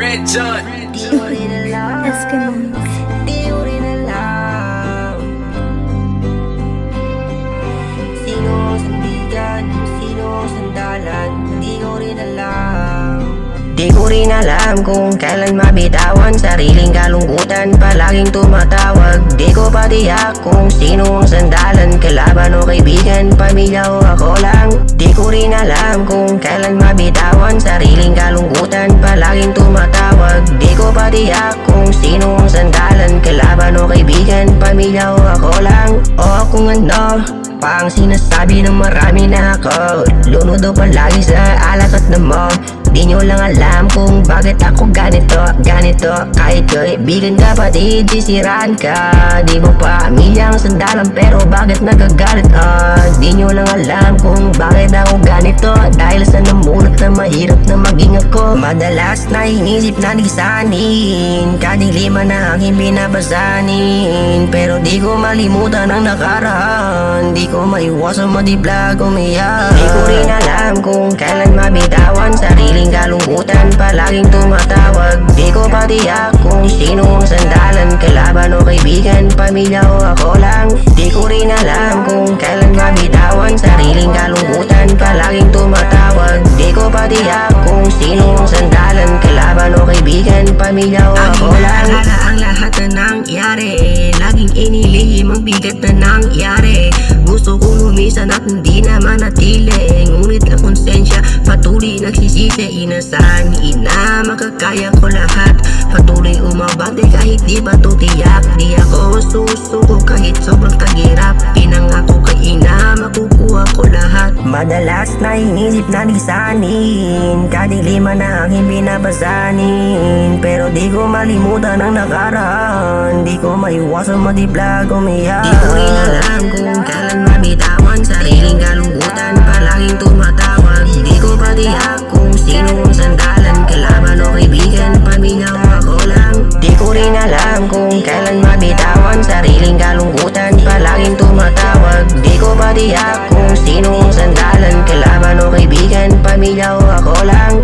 Red John. Di ko rin alam, Eskimos. di ko rin alam sino ang sandigan, sino ang sandalan. Di ko rin alam. Di ko rin alam kung kailan mabitawan. Sariling kalungkutan palaging tumatawag. Di ko pa tiyak kung sino ang sandalan, kalaban o kaibigan, pamilya o ako lang. Di ko rin alam kung kailan mabitawan. Sariling kalungkutan palaging tumatawag. Di ko pa tiyak kung sino ang sandalan, kalaban o kaibigan, pamilya o ako lang. O kung ano pa ang sinasabi ng marami na ako, lunod o palagi sa alat at damo. Di nyo lang alam kung bakit ako ganito. Kahit kaibigan kapatid, sisiraan ka. Di mo pa pamilya ang sandalan, pero bakit nagagalit? Di nyo lang alam kung bakit ako ganito. Dahil sa namulat na mahirap na maging ako. Madalas na inisip na lisanin, kadiliman na aking binabasanin. Pero di ko malimutan ang nakaraan. Di ko maiwasan madiblag umiyak. Di ko rin alam kung kailan mabitawan. Sariling kalungkutan palaging tumatawag. Di ko pa tiyak kung sino ang sandalan, kalaban o kaibigan, pamilya o ako lang. Di ko rin alam kung kailan mabitawan. Sariling kalungkutan palaging tumatawag. Di ko pa tiyak kung sino ang sandalan, kalaban o kaibigan, pamilya o ako lang. Ang lahat na nangyari, laging inilihim ang bigat na nangyari. Gusto kong lumisan at hindi na manatili, ngunit ang konsensya patuloy nagsisisi. Inasahan ina makakaya ko lahat, patuloy umabante kahit di ba to tiyak. Di ako susuko kahit sobrang tagirap, pinangako kay ina makukuha ko lahat. Madalas na inisip na lisanin, kadiliman na aking binabasanin. Pero di ko malimutan ang nakaraan. Di ko maiwasan madiblag umiyak. Di ko rin alam kung kailan mabitawan. Sariling kalungkutan palaging tumatawag. Di ko pa tiyak kung sino ang sandalan, kalaban o kaibigan, pamilya o ako lang. Di ko rin alam kung kailan mabitawan. Sariling kalungkutan palaging tumatawag. Di ko pa tiyak kung sino ang sandalan, kalaban o kaibigan, pamilya o ako lang.